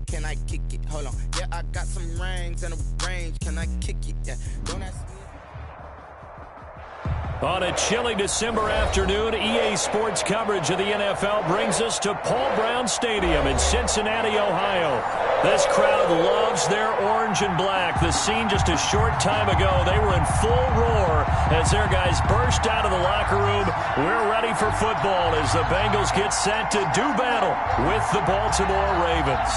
it? Can I kick it? Hold on. Yeah, I got some rings and a range. Can I kick it? Yeah, don't ask me. On a chilly December afternoon, EA Sports coverage of the NFL brings us to Paul Brown Stadium in Cincinnati, Ohio. This crowd loves their orange and black. The scene just a short time ago, they were in full roar as their guys burst out of the locker room. We're ready for football as the Bengals get set to do battle with the Baltimore Ravens.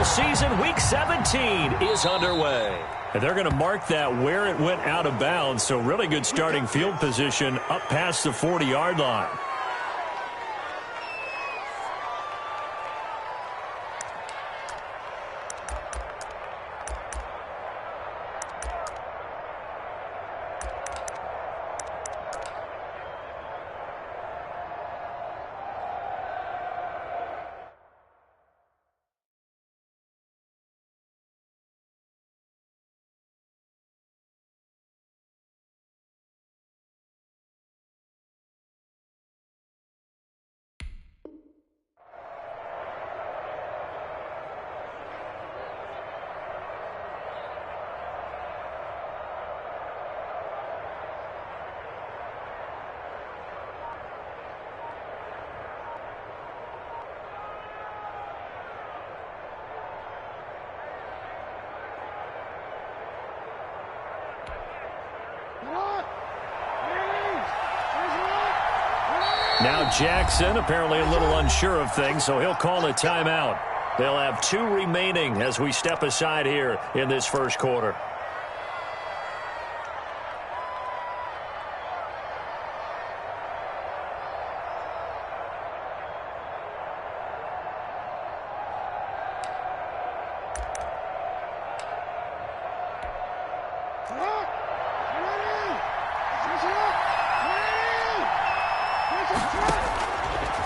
Season Week 17 is underway. And they're going to mark that where it went out of bounds, so really good starting field position up past the 40-yard line. Now Jackson apparently a little unsure of things, so he'll call a timeout. They'll have 2 remaining as we step aside here in this first quarter.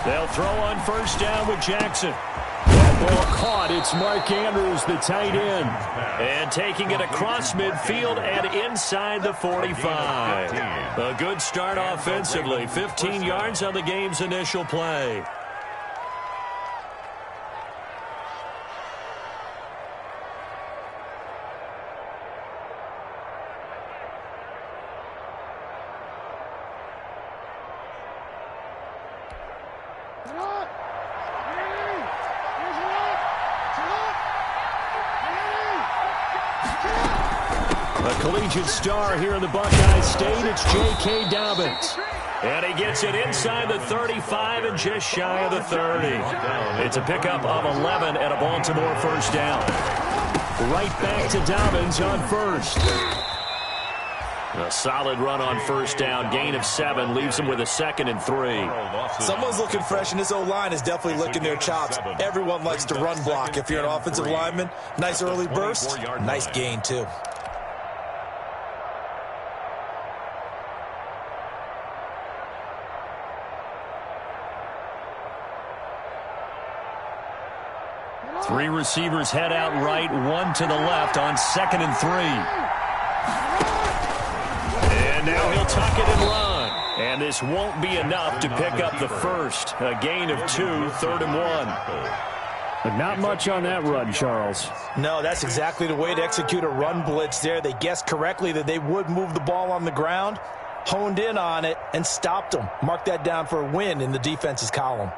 They'll throw on first down with Jackson. That ball caught. It's Mark Andrews, the tight end. And taking it across midfield and inside the 45. A good start offensively. 15 yards on the game's initial play. Collegiate star here in the Buckeye State, it's J.K. Dobbins. And he gets it inside the 35 and just shy of the 30. It's a pickup of 11 and a Baltimore first down. Right back to Dobbins on first. A solid run on first down. Gain of 7 leaves him with a 2nd and 3. Someone's looking fresh, and this O-line is definitely licking their chops. Everyone likes to run block. If you're an offensive lineman, nice early burst, nice gain too. Three receivers head out right, 1 to the left on 2nd and 3. And now he'll tuck it and run. And this won't be enough to pick up the first. A gain of 2, 3rd and 1. But not much on that run, Charles. No, that's exactly the way to execute a run blitz there. They guessed correctly that they would move the ball on the ground, honed in on it, and stopped them. Mark that down for a win in the defense's column.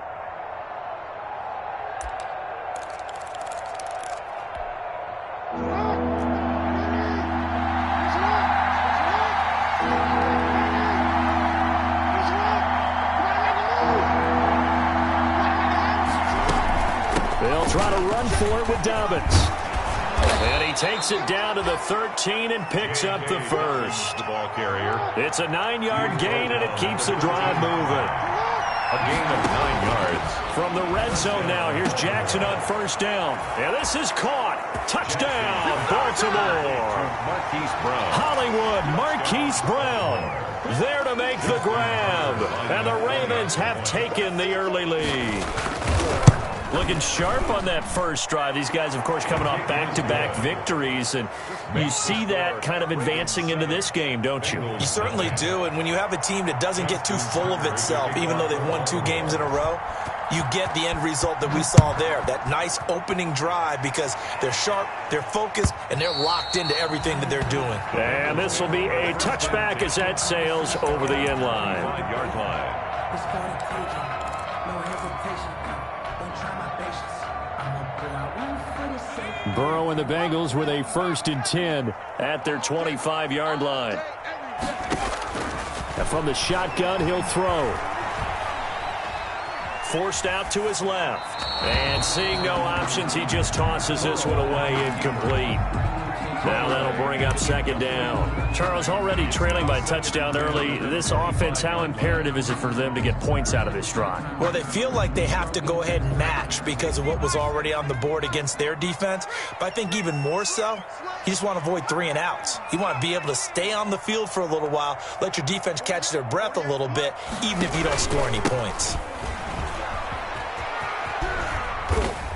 They'll try to run for it with Dobbins. And he takes it down to the 13 and picks up the first. The ball carrier. It's a 9-yard gain, and it keeps the drive moving. A gain of 9 yards. From the red zone now, here's Jackson on first down. And this is caught. Touchdown, Baltimore. Marquise Brown. Hollywood, Marquise Brown, there to make the grab. And the Ravens have taken the early lead. Looking sharp on that first drive. These guys, of course, coming off back-to-back victories, and you see that kind of advancing into this game, don't you? You certainly do, and when you have a team that doesn't get too full of itself, even though they've won 2 games in a row, you get the end result that we saw there, that nice opening drive, because they're sharp, they're focused, and they're locked into everything that they're doing. And this will be a touchback as that sails over the end line. 5-yard line. Burrow and the Bengals with a 1st and 10 at their 25-yard line. And from the shotgun, he'll throw. Forced out to his left. And seeing no options, he just tosses this one away, incomplete. Now that'll bring up 2nd down. Charles, already trailing by touchdown early. This offense, how imperative is it for them to get points out of this drive? Well, they feel like they have to go ahead and match because of what was already on the board against their defense. But I think even more so, you just want to avoid 3 and outs. You want to be able to stay on the field for a little while, let your defense catch their breath a little bit, even if you don't score any points.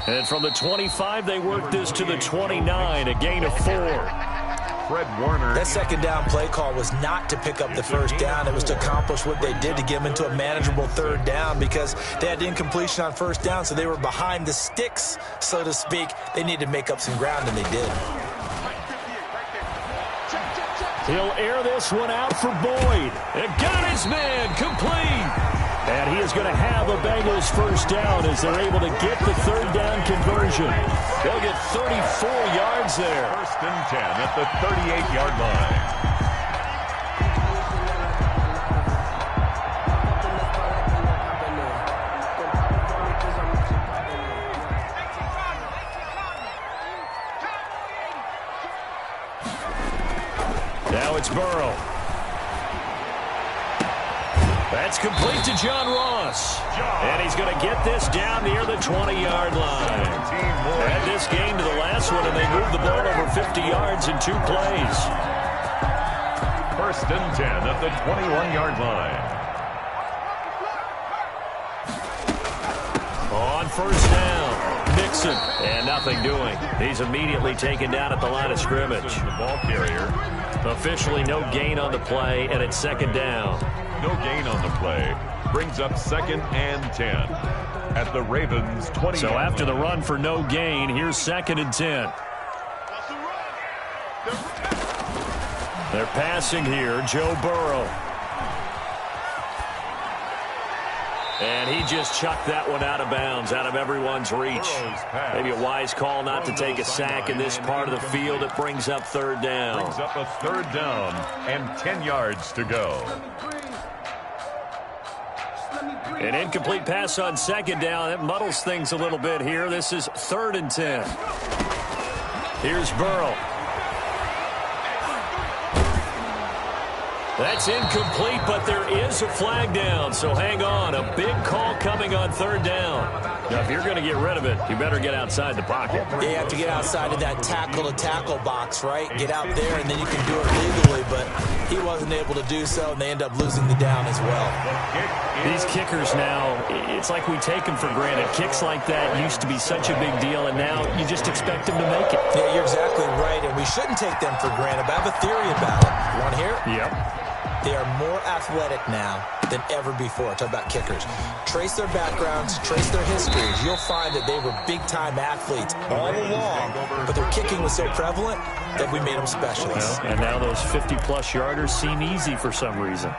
And from the 25, they work this to the 29, a gain of 4. Fred Warner. That 2nd down play call was not to pick up the 1st down. It was to accomplish what they did to get them into a manageable 3rd down because they had incompletion on 1st down, so they were behind the sticks, so to speak. They needed to make up some ground, and they did. He'll air this one out for Boyd. And got his man complete. And he is going to have a Bengals 1st down as they're able to get the 3rd down conversion. They'll get 34 yards there. 1st and 10 at the 38-yard line. Now it's Burrow. That's complete to John Ross. And he's going to get this down near the 20-yard line. Add this game to the last one, and they moved the ball over 50 yards in 2 plays. 1st and 10 at the 21-yard line. On 1st down, Mixon. And nothing doing. He's immediately taken down at the line of scrimmage. The ball carrier. Officially no gain on the play, and it's 2nd down. No gain on the play. Brings up 2nd and 10 at the Ravens 20. So after the run for no gain, here's 2nd and 10. They're passing here, Joe Burrow. And he just chucked that one out of bounds, out of everyone's reach. Maybe a wise call not to take a sack in this part of the field. It brings up 3rd down. Brings up a 3rd down and 10 yards to go. An incomplete pass on 2nd down. It muddles things a little bit here. This is 3rd and 10. Here's Burrow. That's incomplete, but there is a flag down, so hang on. A big call coming on 3rd down. Now, if you're going to get rid of it, you better get outside the pocket. Yeah, you have to get outside of that tackle-to-tackle box, right? Get out there, and then you can do it legally, but he wasn't able to do so, and they end up losing the down as well. These kickers now, it's like we take them for granted. Kicks like that used to be such a big deal, and now you just expect them to make it. Yeah, you're exactly right, and we shouldn't take them for granted, but I have a theory about it. You want to hear it? Yep. They are more athletic now than ever before. Talk about kickers. Trace their backgrounds, trace their histories. You'll find that they were big-time athletes all along, but their kicking was so prevalent that we made them specialists. Well, and now those 50-plus yarders seem easy for some reason.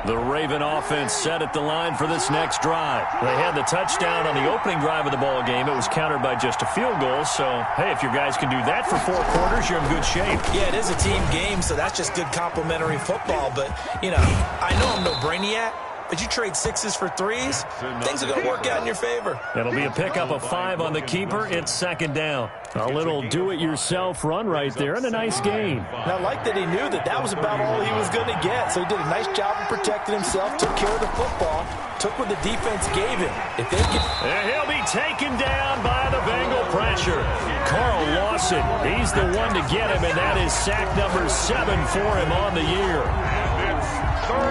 The Raven offense set at the line for this next drive. They had the touchdown on the opening drive of the ball game. It was countered by just a field goal. So, hey, if your guys can do that for 4 quarters, you're in good shape. Yeah, it is a team game, so that's just good complementary football. But, you know, I know I'm no brainiac, but you trade 6s for 3s, things are going to work out in your favor. It'll be a pickup of 5 on the keeper. It's 2nd down. A little do-it-yourself run right there and a nice gain. And I like that he knew that that was about all he was going to get. So he did a nice job of protecting himself, took care of the football, took what the defense gave him. If they can... And he'll be taken down by the Bengal pressure. Carl Lawson, he's the one to get him, and that is sack number 7 for him on the year.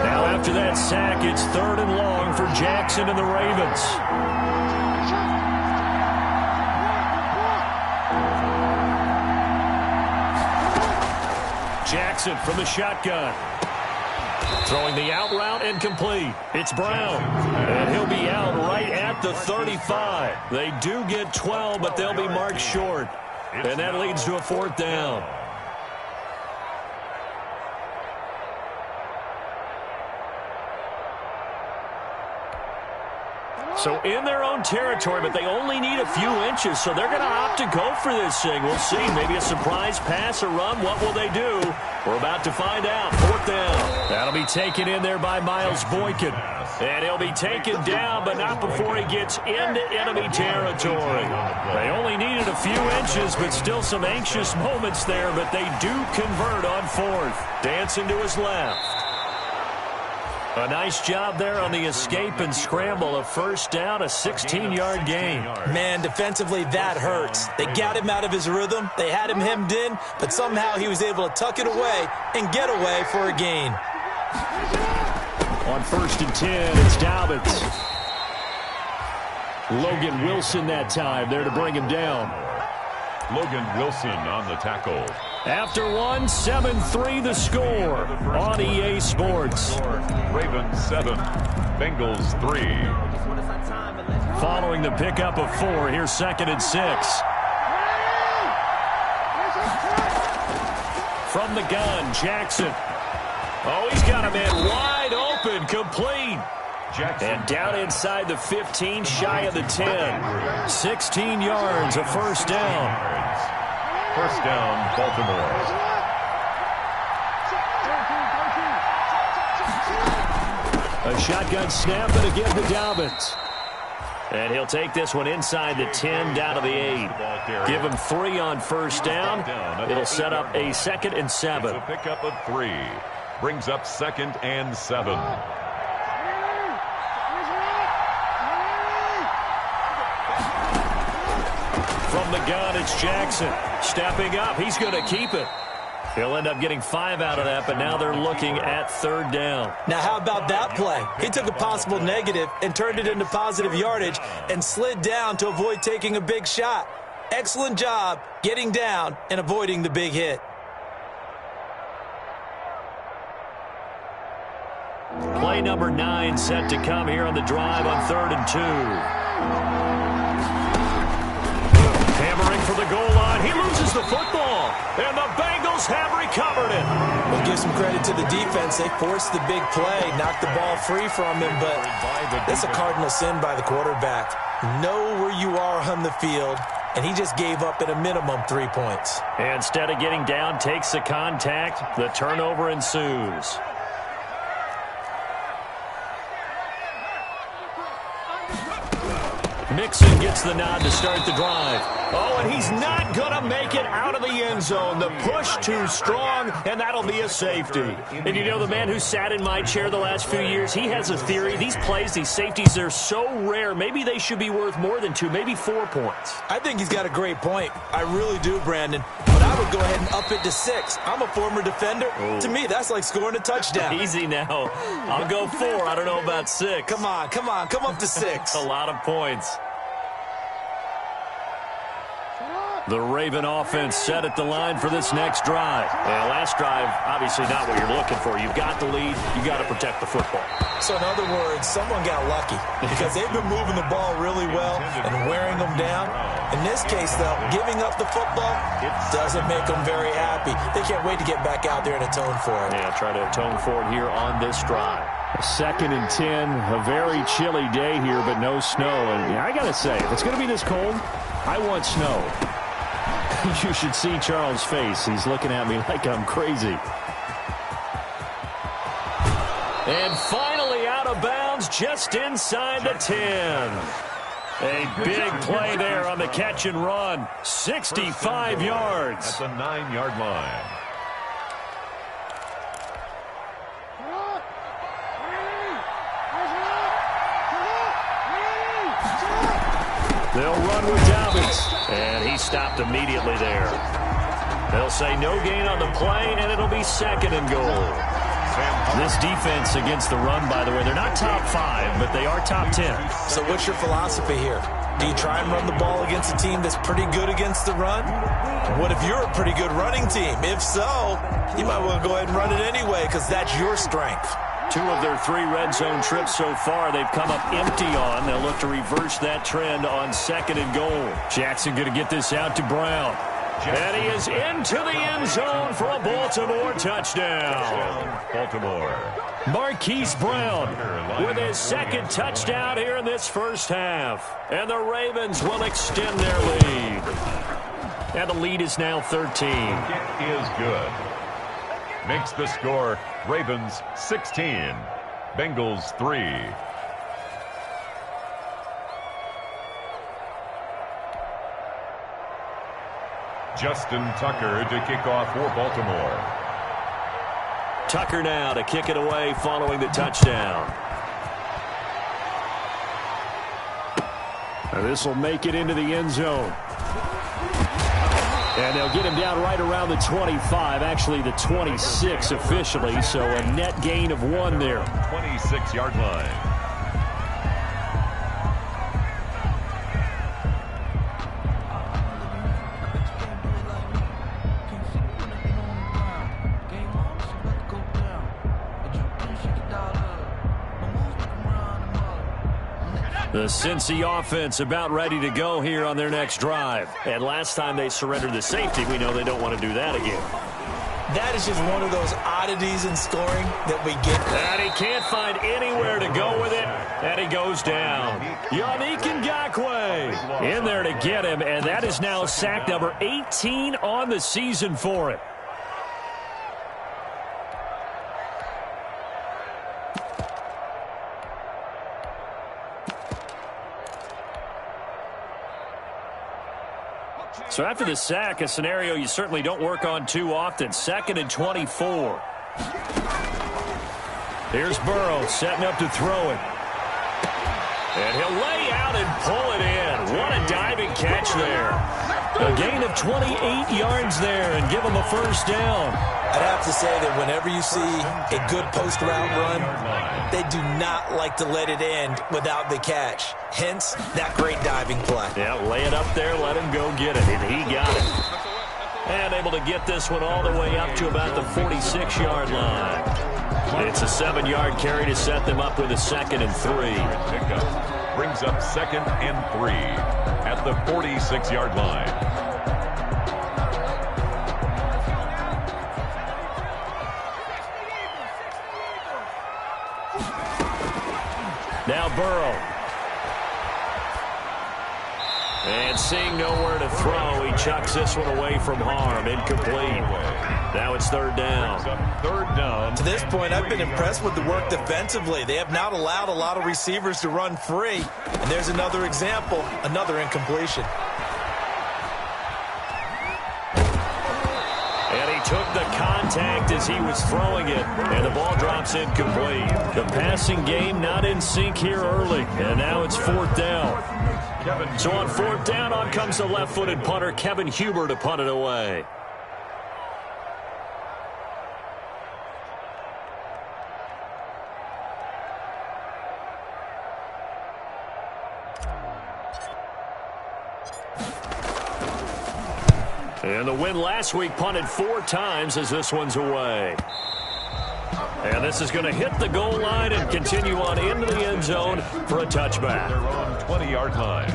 Now after that sack, it's 3rd and long for Jackson and the Ravens. Jackson from the shotgun. Throwing the out route and complete. It's Brown. And he'll be out right at the 35. They do get 12, but they'll be marked short. And that leads to a 4th down. So in their own territory, but they only need a few inches, so they're going to opt to go for this thing. We'll see. Maybe a surprise pass or run. What will they do? We're about to find out. 4th down. That'll be taken in there by Miles Boykin. And he'll be taken down, but not before he gets into enemy territory. They only needed a few inches, but still some anxious moments there, but they do convert on 4th. Dancing to his left. A nice job there on the escape and scramble. A 1st down, a 16-yard gain. Man, defensively, that hurts. They got him out of his rhythm. They had him hemmed in, but somehow he was able to tuck it away and get away for a gain. On 1st and 10, it's Dobbins. Logan Wilson that time there to bring him down. Logan Wilson on the tackle. After 1, 7-3 the score on EA Sports. Ravens 7, Bengals 3. Following the pickup of 4, here's 2nd and 6. From the gun, Jackson. Oh, he's got a man wide open, complete. Jackson. And down inside the 15, shy of the 10. 16 yards, a 1st down. 1st down, Baltimore. A shotgun snap and again to Dobbins. And he'll take this one inside the 10, down to the 8. Give him 3 on 1st down. It'll set up a 2nd and 7. It's a pickup of 3. Brings up 2nd and 7. From the gun, it's Jackson. Stepping up, he's going to keep it. He'll end up getting 5 out of that, but now they're looking at 3rd down. Now, how about that play? He took a possible negative and turned it into positive yardage and slid down to avoid taking a big shot. Excellent job getting down and avoiding the big hit. Play number 9 set to come here on the drive on 3rd and 2. Hammering for the goal line. He loses the football, and the Bengals have recovered it. We'll give some credit to the defense. They forced the big play, knocked the ball free from him, but that's a cardinal sin by the quarterback. Know where you are on the field, and he just gave up at a minimum 3 points. Instead of getting down, takes the contact. The turnover ensues. Mixon gets the nod to start the drive. Oh, and he's not going to make it out of the end zone. The push too strong, and that'll be a safety. And you know, the man who sat in my chair the last few years, he has a theory. These plays, these safeties, they're so rare. Maybe they should be worth more than 2, maybe 4 points. I think he's got a great point. I really do, Brandon. But I would go ahead and up it to 6. I'm a former defender. Oh. To me, that's like scoring a touchdown. Easy now. I'll go 4. I don't know about 6. Come on. Come up to 6. A lot of points. The Raven offense set at the line for this next drive. And last drive, obviously not what you're looking for. You've got the lead. You've got to protect the football. So in other words, someone got lucky because they've been moving the ball really well and wearing them down. In this case, though, giving up the football doesn't make them very happy. They can't wait to get back out there and atone for it. Yeah, try to atone for it here on this drive. 2nd and 10, a very chilly day here, but no snow. And yeah, I got to say, if it's going to be this cold, I want snow. You should see Charles' face. He's looking at me like I'm crazy. And finally out of bounds just inside the 10. A big play there on the catch and run. 65 yards. At the 9-yard line. They'll run with Dobbins. And he stopped immediately there. They'll say no gain on the play, and it'll be 2nd and goal. This defense against the run, by the way, they're not top 5, but they are top 10. So what's your philosophy here? Do you try and run the ball against a team that's pretty good against the run? What if you're a pretty good running team? If so, you might want to go ahead and run it anyway because that's your strength. 2 of their 3 red zone trips so far they've come up empty on. They'll look to reverse that trend on 2nd and goal. Jackson going to get this out to Brown. And he is into the end zone for a Baltimore touchdown. Baltimore. Marquise Brown with his 2nd touchdown here in this first half. And the Ravens will extend their lead. And the lead is now 13. It is good. Makes the score Ravens 16, Bengals 3. Justin Tucker to kick off for Baltimore. Tucker now to kick it away following the touchdown. This will make it into the end zone. And they'll get him down right around the 25, actually the 26 officially, so a net gain of 1 there. 26-yard line. The Cincy offense about ready to go here on their next drive. And last time they surrendered the safety, we know they don't want to do that again. That is just one of those oddities in scoring that we get. And he can't find anywhere to go with it. And he goes down. Yannick Ngakoue in there to get him. And that is now sack number 18 on the season for it. So after the sack, a scenario you certainly don't work on too often. 2nd and 24. Here's Burrow setting up to throw it. And he'll lay out and pull it in. What a diving catch there. A gain of 28 yards there and give him a first down. I'd have to say that whenever you see a good post-route run, they do not like to let it end without the catch. Hence, that great diving play. Yeah, lay it up there, let him go get it, and he got it. And able to get this one all the way up to about the 46-yard line. It's a 7-yard carry to set them up with a 2nd and 3. Pickup brings up 2nd and 3 at the 46-yard line. Now Burrow. And seeing nowhere to throw, he chucks this one away from harm. Incomplete. Now it's 3rd down. 3rd down. To this point, I've been impressed with the work defensively. They have not allowed a lot of receivers to run free. And there's another example, another incompletion. And he took the contact as he was throwing it, and the ball drops incomplete. The passing game not in sync here early, and now it's 4th down. So on 4th down, on comes the left-footed punter, Kevin Huber, to punt it away. And the win last week punted 4 times as this one's away. And this is going to hit the goal line and continue on into the end zone for a touchback. They're on 20-yard line.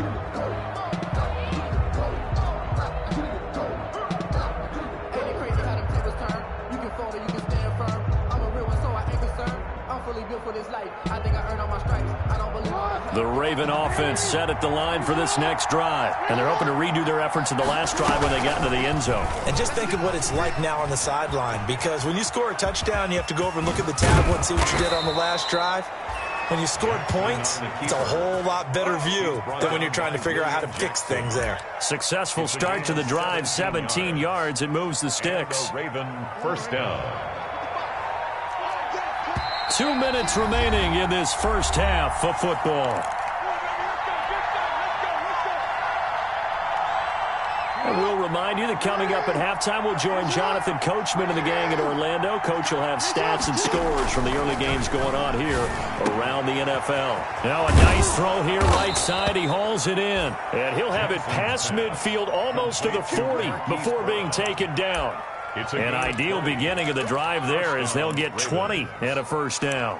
can stand firm. I'm a real one, so I ain't concerned. I'm fully built for this life. I think I earned all my stripes. I don't believe the Raven offense set at the line for this next drive, and they're hoping to redo their efforts in the last drive when they got into the end zone. And just think of what it's like now on the sideline, because when you score a touchdown, you have to go over and look at the tablet and see what you did on the last drive. When you scored points, it's a whole lot better view than when you're trying to figure out how to fix things there. Successful start to the drive, 17 yards. It moves the sticks. Raven first down. 2 minutes remaining in this first half of football. And we'll remind you that coming up at halftime, we'll join Jonathan Coachman and the gang in Orlando. Coach will have stats and scores from the early games going on here around the NFL. Now a nice throw here right side. He hauls it in. And he'll have it past midfield almost to the 40 before being taken down. An ideal beginning of the drive there as they'll get 20 and a first down.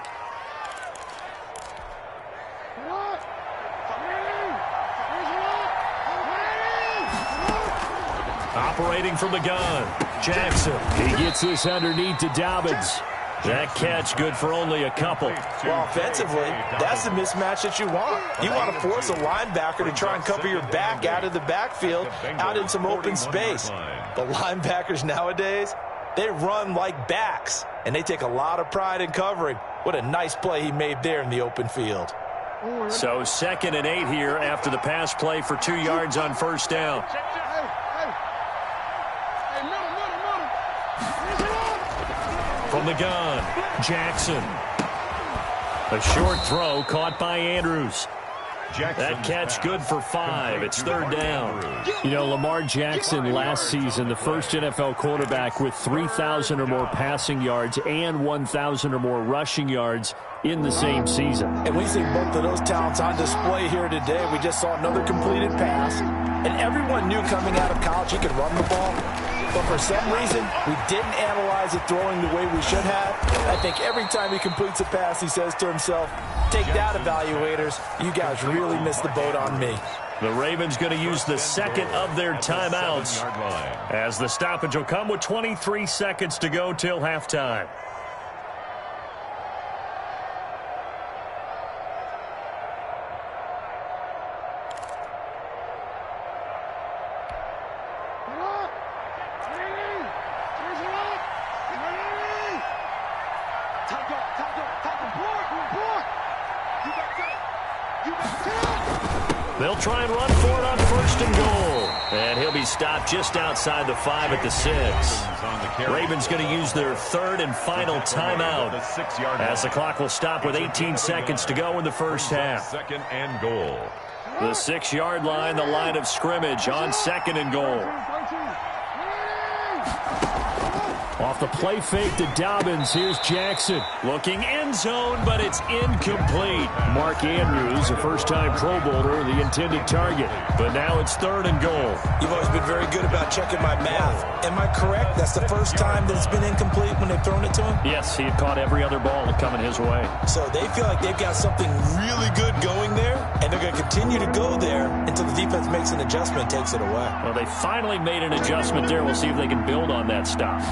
Operating from the gun, Jackson. He gets this underneath to Dobbins. That catch good for only a couple. Well, offensively, that's the mismatch that you want. You want to force a linebacker to try and cover your back out of the backfield, out in some open space. The linebackers nowadays, they run like backs, and they take a lot of pride in covering. What a nice play he made there in the open field. So 2nd and 8 here after the pass play for 2 yards on first down. From the gun, Jackson. A short throw caught by Andrews. That catch good for 5. It's 3rd down. You know, Lamar Jackson last season, the first NFL quarterback with 3,000 or more passing yards and 1,000 or more rushing yards in the same season. And we see both of those talents on display here today. We just saw another completed pass. And everyone knew coming out of college he could run the ball. But for some reason, we didn't analyze it throwing the way we should have. I think every time he completes a pass, he says to himself, take that, evaluators. You guys really missed the boat on me. The Ravens going to use the second of their timeouts as the stoppage will come with 23 seconds to go till halftime. They'll try and run for it on 1st and goal. And he'll be stopped just outside the 5 at the 6. Ravens going to use their 3rd and final timeout as the clock will stop with 18 seconds to go in the first half. 2nd and goal. The 6-yard line, the line of scrimmage on 2nd and goal. Off the play fake to Dobbins, here's Jackson. Looking end zone, but it's incomplete. Mark Andrews, a first-time Pro Bowler, the intended target. But now it's 3rd and goal. You've always been very good about checking my math. Am I correct? That's the first time that it's been incomplete when they've thrown it to him? Yes, he had caught every other ball coming his way. So they feel like they've got something really good going there, and they're going to continue to go there until the defense makes an adjustment and takes it away. Well, they finally made an adjustment there. We'll see if they can build on that stop.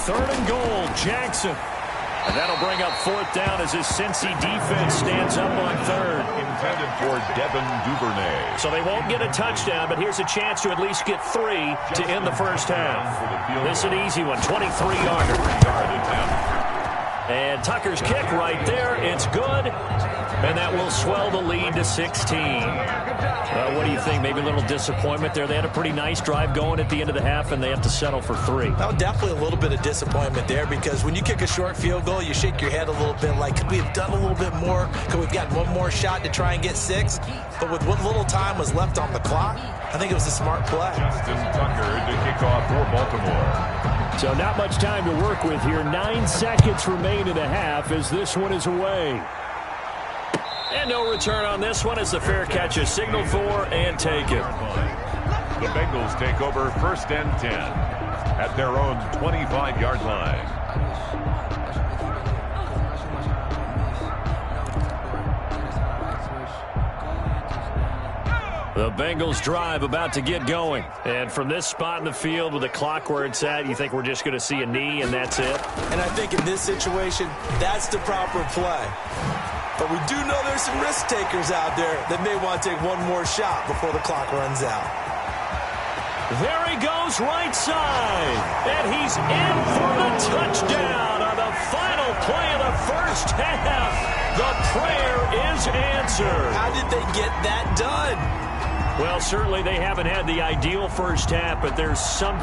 3rd and goal, Jackson. And that'll bring up 4th down as his Cincy defense stands up on 3rd. Intended for Devin Duvernay. So they won't get a touchdown, but here's a chance to at least get 3 to end the first half. This is an easy one, 23-yarder. And Tucker's kick right there. It's good. And that will swell the lead to 16. What do you think? Maybe a little disappointment there. They had a pretty nice drive going at the end of the half, and they have to settle for 3. Well, definitely a little bit of disappointment there, because when you kick a short field goal, you shake your head a little bit like, could we have done a little bit more? Could we have gotten one more shot to try and get 6? But with what little time was left on the clock, I think it was a smart play. Justin Tucker to kick off for Baltimore. So not much time to work with here. 9 seconds remain in the half as this one is away. And no return on this one as the fair catch is signaled for and taken. The Bengals take over 1st and 10 at their own 25-yard line. The Bengals drive about to get going. And from this spot in the field with the clock where it's at, you think we're just going to see a knee and that's it? And I think in this situation, that's the proper play. But we do know there's some risk takers out there that may want to take one more shot before the clock runs out. There he goes right side. And he's in for the touchdown on the final play of the first half. The prayer is answered. How did they get that done? Well, certainly they haven't had the ideal first half, but there's some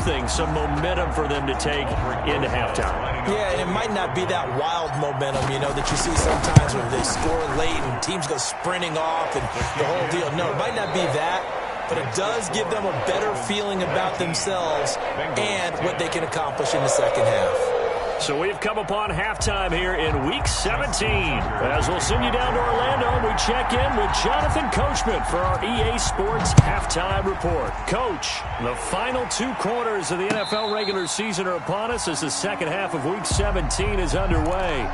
momentum for them to take into halftime. Yeah, and it might not be that wild momentum, that you see sometimes when they score late and teams go sprinting off and the whole deal. No, it might not be that, but it does give them a better feeling about themselves and what they can accomplish in the second half. So we've come upon halftime here in Week 17. As we'll send you down to Orlando, we check in with Jonathan Coachman for our EA Sports Halftime Report. Coach, the final 2 quarters of the NFL regular season are upon us as the second half of Week 17 is underway.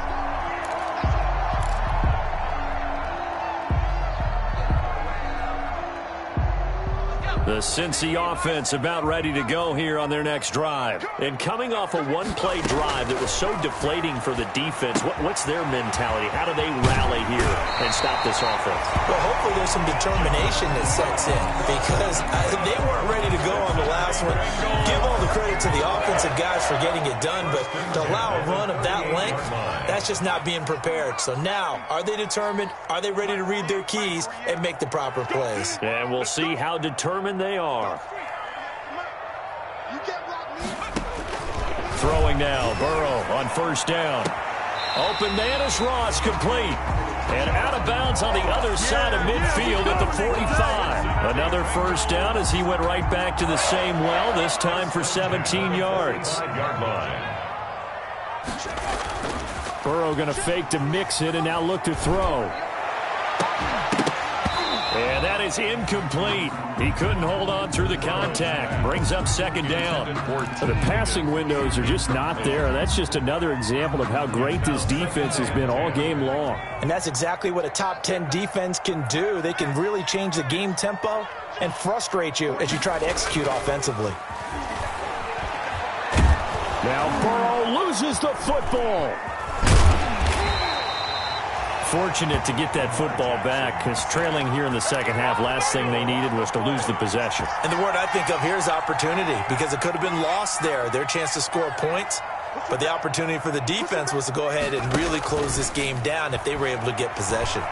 The Cincy offense about ready to go here on their next drive. And coming off a one-play drive that was so deflating for the defense, what's their mentality? How do they rally here and stop this offense? Well, hopefully there's some determination that sets in because they weren't ready to go on the last one. Give all the credit to the offensive guys for getting it done, but to allow a run of that length, that's just not being prepared. So now, are they determined? Are they ready to read their keys and make the proper plays? And we'll see how determined they are. Throwing now, Burrow on first down. Open man is Ross, complete. And out of bounds on the other side of midfield at the 45. Another first down as he went right back to the same well, this time for 17 yards. Burrow going to fake to mix it and now look to throw. And that is incomplete. He couldn't hold on through the contact. Brings up second down. The passing windows are just not there. That's just another example of how great this defense has been all game long. And that's exactly what a top 10 defense can do. They can really change the game tempo and frustrate you as you try to execute offensively. Now Burrow loses the football. Fortunate to get that football back because trailing here in the second half, last thing they needed was to lose the possession. And the word I think of here is opportunity because it could have been lost there, their chance to score points. But the opportunity for the defense was to go ahead and really close this game down if they were able to get possession.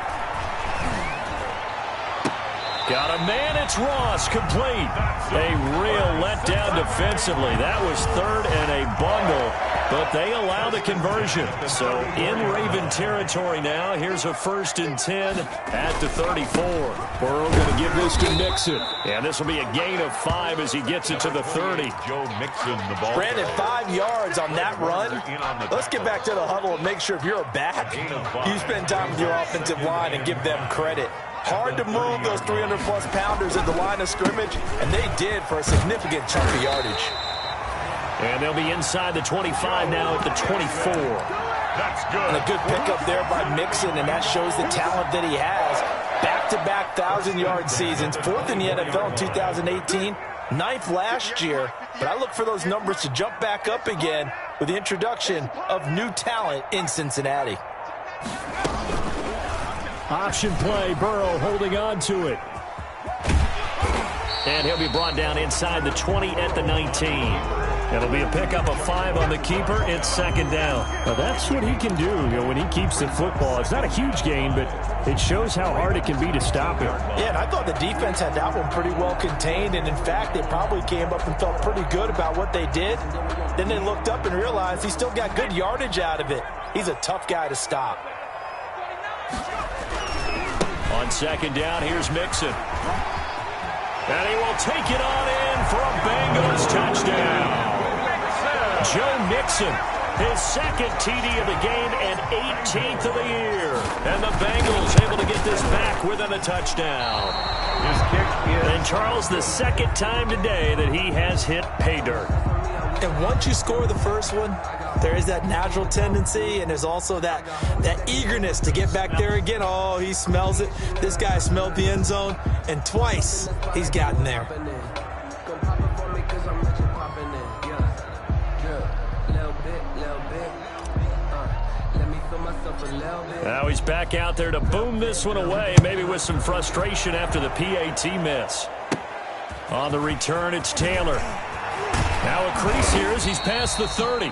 Got a man, it's Ross, complete. A real letdown defensively. That was third and a bundle, but they allow the conversion. So in Raven territory now, here's a 1st and 10 at the 34. Burrow going to give this to Mixon. And this will be a gain of 5 as he gets it to the 30. Joe Mixon, the ball. Brandon, 5 yards on that run. Let's get back to the huddle and make sure if you're a back, you spend time with your offensive line and give them credit. Hard to move those 300-plus pounders at the line of scrimmage, and they did for a significant chunk of yardage. And they'll be inside the 25 now at the 24. That's good. And a good pickup there by Mixon, and that shows the talent that he has. Back-to-back 1,000-yard seasons, 4th in the NFL in 2018, 9th last year. But I look for those numbers to jump back up again with the introduction of new talent in Cincinnati. Option play, Burrow holding on to it. And he'll be brought down inside the 20 at the 19. It'll be a pickup of 5 on the keeper. It's second down. Well, that's what he can do, when he keeps the football. It's not a huge gain, but it shows how hard it can be to stop him. Yeah, and I thought the defense had that one pretty well contained, and in fact, they probably came up and felt pretty good about what they did. Then they looked up and realized he still got good yardage out of it. He's a tough guy to stop. On second down, here's Mixon. And he will take it on in for a Bengals touchdown. Joe Mixon, his second TD of the game and 18th of the year. And the Bengals able to get this back within a touchdown. His kick is... And Charles, the second time today that he has hit pay dirt. And once you score the first one, there is that natural tendency, and there's also that eagerness to get back there again. Oh, he smells it. This guy smelled the end zone, and twice he's gotten there. Now he's back out there to boom this one away, maybe with some frustration after the PAT miss. On the return, it's Taylor. Now a crease here as he's past the 30.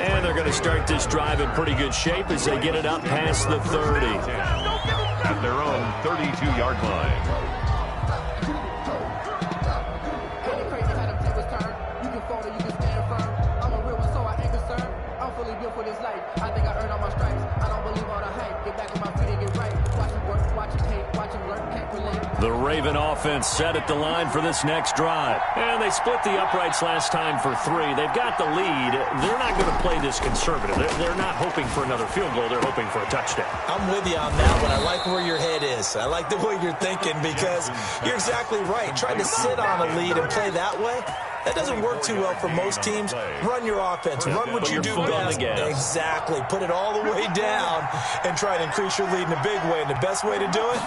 And they're going to start this drive in pretty good shape as they get it up past the 30. At their own 32-yard line. Ain't it crazy how them tables turn? You can fold or you can stand firm. I'm a real one, so I ain't concerned. I'm fully built for this life. I think I earned all my stripes. I don't believe all the hype. Get back on my feet and get right. Watch it work, watch it hate, watch it learn, can't relate. The Raven offense set at the line for this next drive. And they split the uprights last time for 3. They've got the lead. They're not going to play this conservative. They're not hoping for another field goal. They're hoping for a touchdown. I'm with you on that one. I like where your head is. I like the way you're thinking because you're exactly right. Trying to sit on a lead and play that way, that doesn't work too well for most teams. Run your offense. Run what you do best. Exactly. Put it all the way down and try to increase your lead in a big way. And the best way to do it,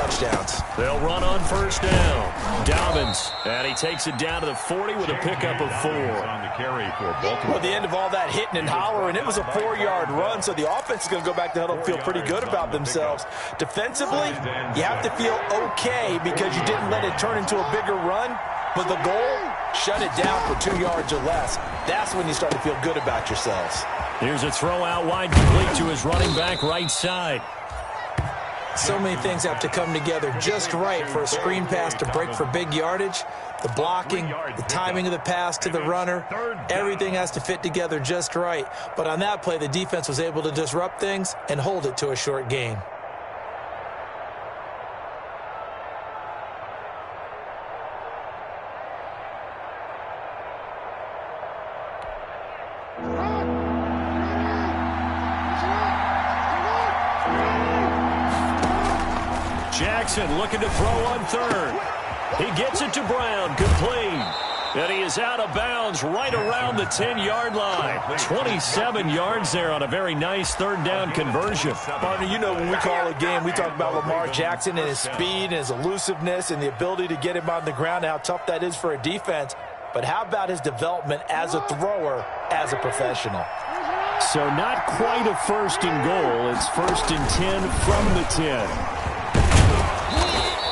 touchdowns. They'll run on first down. Dobbins. And he takes it down to the 40 with a pickup of 4. On the carry for Baltimore. Well, the end of all that hitting and hollering, it was a 4-yard run, so the offense is going to go back to huddle and feel pretty good about themselves. Defensively, you have to feel okay because you didn't let it turn into a bigger run, but the goal, shut it down for 2 yards or less. That's when you start to feel good about yourselves. Here's a throw out wide complete to his running back right side. So many things have to come together just right for a screen pass to break for big yardage. The blocking, the timing of the pass to the runner, everything has to fit together just right. But on that play, the defense was able to disrupt things and hold it to a short gain. Jackson looking to throw on third. He gets it to Brown, complete. And he is out of bounds right around the 10-yard line. 27 yards there on a very nice third down conversion. Partner, you know when we call a game, we talk about Lamar Jackson and his speed and his elusiveness and the ability to get him on the ground and how tough that is for a defense. But how about his development as a thrower, as a professional? So not quite a first and goal. It's 1st and 10 from the 10.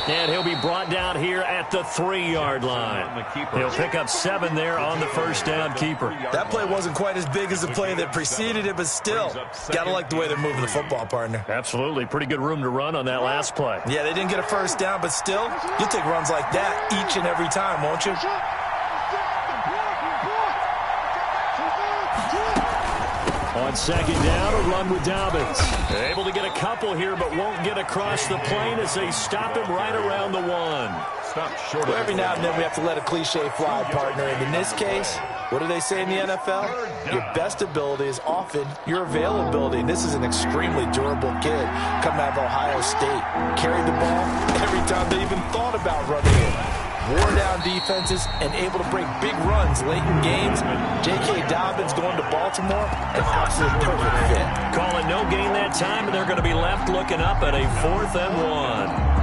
And he'll be brought down here at the 3-yard line. He'll pick up 7 there on the first down keeper. That play wasn't quite as big as the play that preceded it, but still, got to like the way they're moving the football, partner. Absolutely. Pretty good room to run on that last play. Yeah, they didn't get a first down, but still, you'll take runs like that each and every time, won't you? On second down, a run with Dobbins. Able to get a couple here, but won't get across the plane as they stop him right around the 1. Well, every now and then we have to let a cliche fly, partner. And in this case, what do they say in the NFL? Your best ability is often your availability. And this is an extremely durable kid coming out of Ohio State. Carried the ball every time they even thought about running it. Wore down defenses and able to break big runs late in games. J.K. Dobbins going to Baltimore, an absolute perfect fit. Call it no gain that time, and they're going to be left looking up at a 4th and 1.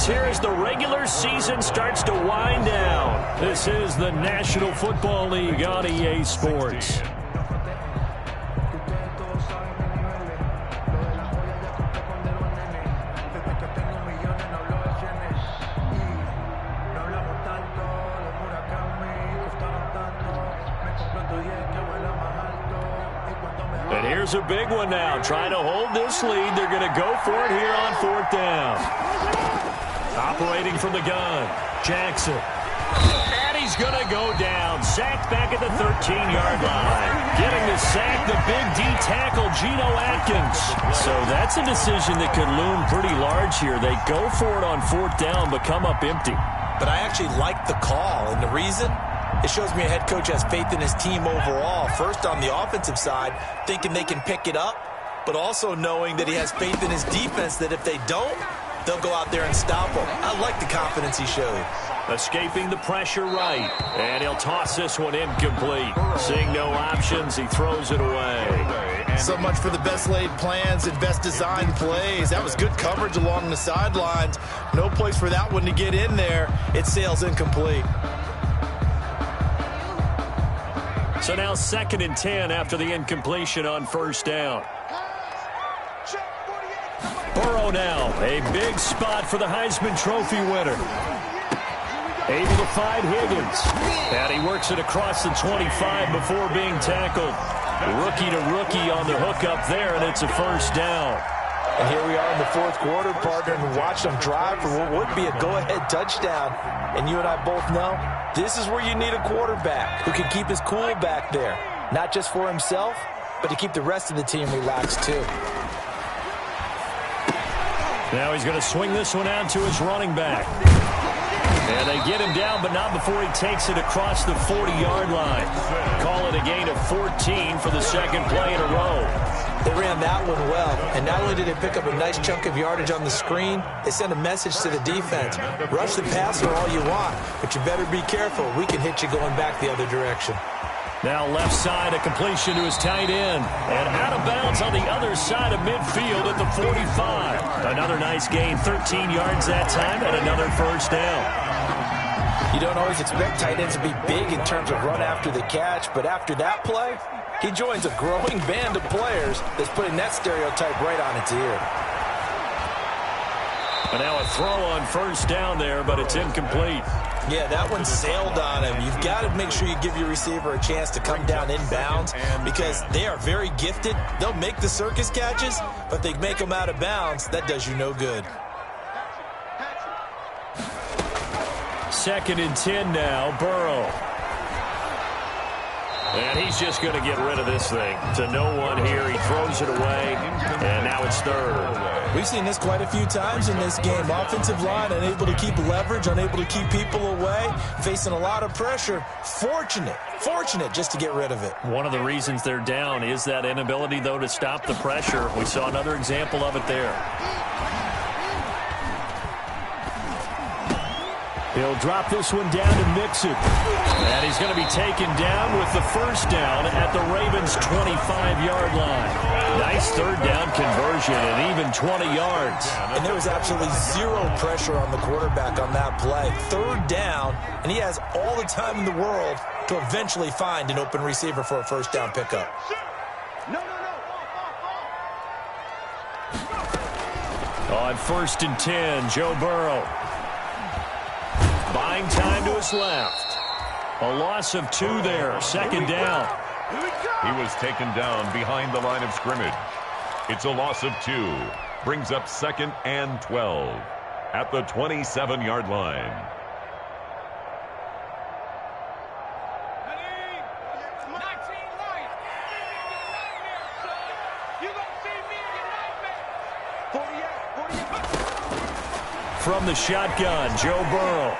Here as the regular season starts to wind down. This is the National Football League on EA Sports. And here's a big one now. Trying to hold this lead. They're going to go for it here on 4th down. Operating from the gun, Jackson. And he's going to go down. Sacked back at the 13-yard line. Getting the sack, the big D tackle, Geno Atkins. So that's a decision that could loom pretty large here. They go for it on 4th down, but come up empty. But I actually like the call, and the reason? It shows me a head coach has faith in his team overall. First on the offensive side, thinking they can pick it up, but also knowing that he has faith in his defense that if they don't, they'll go out there and stop them. I like the confidence he showed. Escaping the pressure right, and he'll toss this one incomplete. Seeing no options, he throws it away. So much for the best laid plans and best designed plays. That was good coverage along the sidelines. No place for that one to get in there. It sails incomplete. So now 2nd and 10 after the incompletion on first down. Burrow now, a big spot for the Heisman Trophy winner. Able to find Higgins. And he works it across the 25 before being tackled. Rookie to rookie on the hookup there, and it's a first down. And here we are in the 4th quarter, partner, and watch them drive for what would be a go-ahead touchdown. And you and I both know this is where you need a quarterback who can keep his cool back there. Not just for himself, but to keep the rest of the team relaxed too. Now he's going to swing this one out to his running back. And they get him down, but not before he takes it across the 40-yard line. Call it a gain of 14 for the 2nd play in a row. They ran that one well, and not only did they pick up a nice chunk of yardage on the screen, they sent a message to the defense. Rush the passer all you want, but you better be careful. We can hit you going back the other direction. Now left side, a completion to his tight end. And out of bounds on the other side of midfield at the 45. Another nice gain, 13 yards that time, and another first down. You don't always expect tight ends to be big in terms of run after the catch, but after that play, he joins a growing band of players that's putting that stereotype right on its ear. And now a throw on first down there, but it's incomplete. Yeah, that one sailed on him. You've got to make sure you give your receiver a chance to come down inbounds because they are very gifted. They'll make the circus catches, but they make them out of bounds. That does you no good. 2nd and 10 now, Burrow. And he's just going to get rid of this thing. To no one here, he throws it away, and now it's 3rd. We've seen this quite a few times in this game. Offensive line unable to keep leverage, unable to keep people away, facing a lot of pressure. Fortunate just to get rid of it. One of the reasons they're down is that inability, though, to stop the pressure. We saw another example of it there. He'll drop this one down and mix it. And he's going to be taken down with the first down at the Ravens' 25-yard line. Nice 3rd down conversion and even 20 yards. And there was absolutely zero pressure on the quarterback on that play. 3rd down, and he has all the time in the world to eventually find an open receiver for a first down pickup. On 1st and 10, Joe Burrow. Buying time to his left. A loss of 2 there. 2nd down. He was taken down behind the line of scrimmage. It's a loss of 2. Brings up 2nd and 12 at the 27-yard line. From the shotgun, Joe Burrow.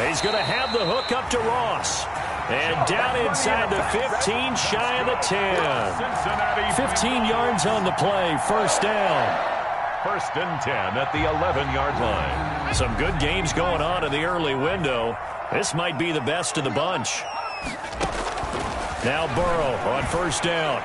He's going to have the hook up to Ross. And down inside the 15, shy of the 10. 15 yards on the play, first down. 1st and 10 at the 11-yard line. Some good games going on in the early window. This might be the best of the bunch. Now Burrow on first down.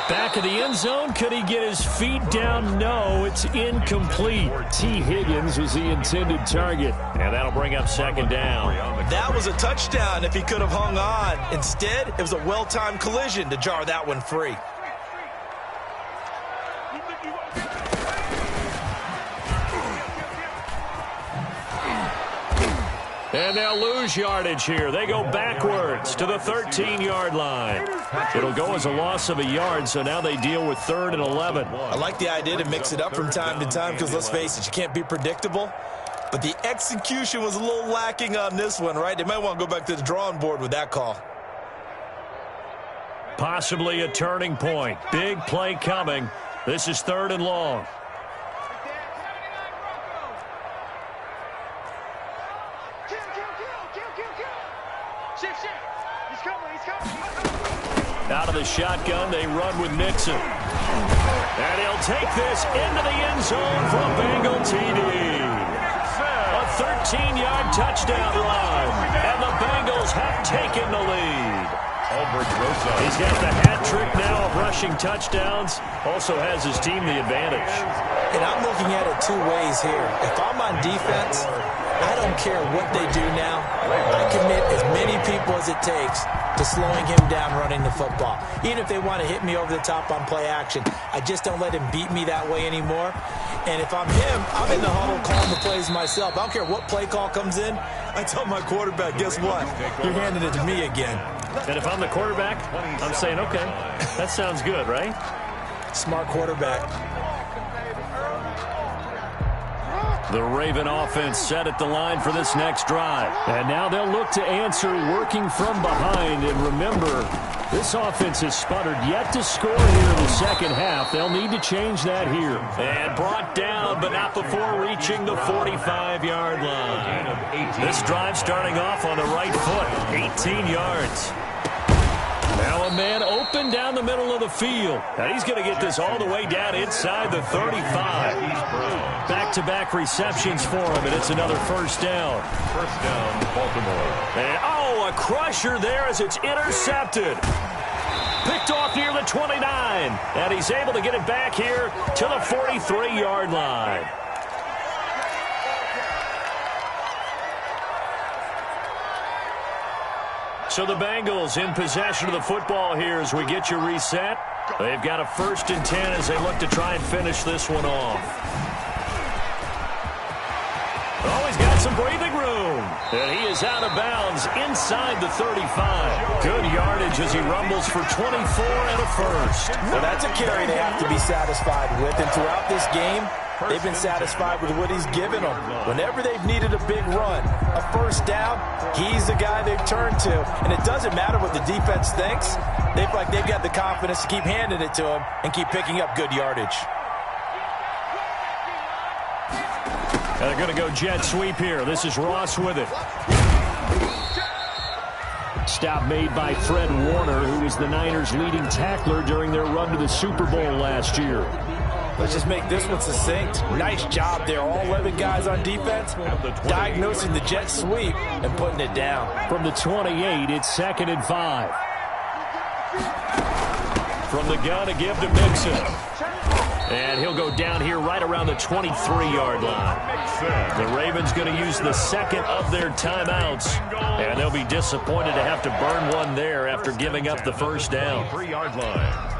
Back of the end zone. Could he get his feet down? No, it's incomplete. T. Higgins was the intended target. And that'll bring up 2nd down. That was a touchdown if he could have hung on. Instead, it was a well-timed collision to jar that one free. And they'll lose yardage here. They go backwards to the 13-yard line. It'll go as a loss of a yard, so now they deal with 3rd and 11. I like the idea to mix it up from time to time because, let's face it, you can't be predictable. But the execution was a little lacking on this one, right? They might want to go back to the drawing board with that call. Possibly a turning point. Big play coming. This is 3rd and long. Out of the shotgun, they run with Mixon. And he'll take this into the end zone for a Bengal TD. A 13-yard touchdown run. And the Bengals have taken the lead. He's got the hat trick now of rushing touchdowns. Also has his team the advantage. And I'm looking at it two ways here. If I'm on defense, I don't care what they do now. I commit as many people as it takes to slowing him down running the football. Even if they want to hit me over the top on play action, I just don't let him beat me that way anymore. And if I'm him, I'm in the huddle calling the plays myself. I don't care what play call comes in. I tell my quarterback, guess what? You're handing it to me again. And if I'm the quarterback, I'm saying, okay, that sounds good, right? Smart quarterback. The Raven offense set at the line for this next drive. And now they'll look to answer working from behind. And remember, this offense has sputtered yet to score here in the second half. They'll need to change that here. And brought down, but not before reaching the 45-yard line. This drive starting off on the right foot, 18 yards. Now a man open down the middle of the field. Now he's going to get this all the way down inside the 35. Back-to-back receptions for him, and it's another first down. First down, Baltimore. And, a crusher there as it's intercepted. Picked off near the 29. And he's able to get it back here to the 43-yard line. So the Bengals in possession of the football here as we get you reset. They've got a 1st and 10 as they look to try and finish this one off. Oh, he's got some breathing room. And he is out of bounds inside the 35. Good yardage as he rumbles for 24 and a first. Well, that's a carry they have to be satisfied with. And throughout this game, they've been satisfied with what he's given them. Whenever they've needed a big run, a first down, he's the guy they've turned to. And it doesn't matter what the defense thinks. They've got the confidence to keep handing it to him and keep picking up good yardage. And they're going to go jet sweep here. This is Ross with it. Stop made by Fred Warner, who was the Niners' leading tackler during their run to the Super Bowl last year. Let's just make this one succinct. Nice job there. All 11 guys on defense diagnosing the jet sweep and putting it down. From the 28, it's 2nd and 5. From the gun to give to Mixon. And he'll go down here right around the 23-yard line. The Ravens going to use the second of their timeouts. And they'll be disappointed to have to burn one there after giving up the first down. 3-yard line.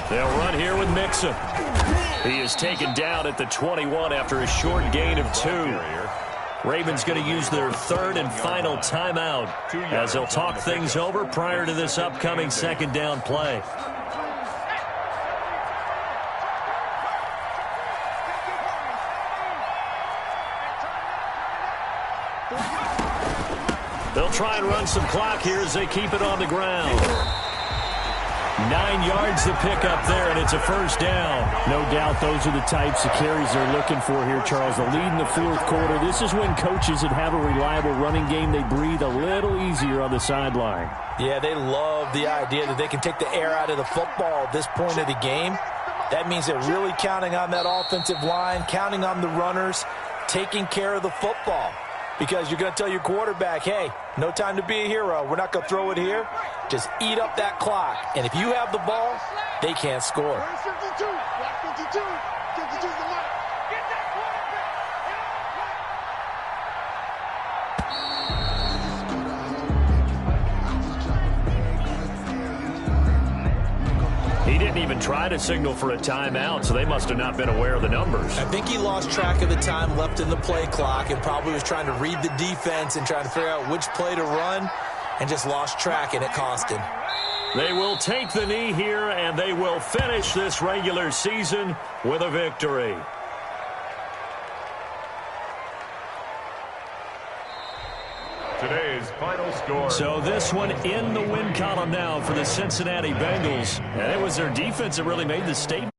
They'll run here with Mixon. He is taken down at the 21 after a short gain of 2. Ravens going to use their 3rd and final timeout as they'll talk things over prior to this upcoming 2nd down play. They'll try and run some clock here as they keep it on the ground. 9 yards to pick up there, and it's a first down. No doubt those are the types of carries they're looking for here, Charles. The lead in the 4th quarter. This is when coaches that have a reliable running game, they breathe a little easier on the sideline. Yeah, they love the idea that they can take the air out of the football at this point of the game. That means they're really counting on that offensive line, counting on the runners, taking care of the football. Because you're going to tell your quarterback, hey, no time to be a hero. We're not going to throw it here. Just eat up that clock. And if you have the ball, they can't score. He didn't even try to signal for a timeout, so they must have not been aware of the numbers. I think he lost track of the time left in the play clock and probably was trying to read the defense and trying to figure out which play to run and just lost track, and it cost him. They will take the knee here, and they will finish this regular season with a victory. Today's final score. So this one in the win column now for the Cincinnati Bengals. And it was their defense that really made the statement.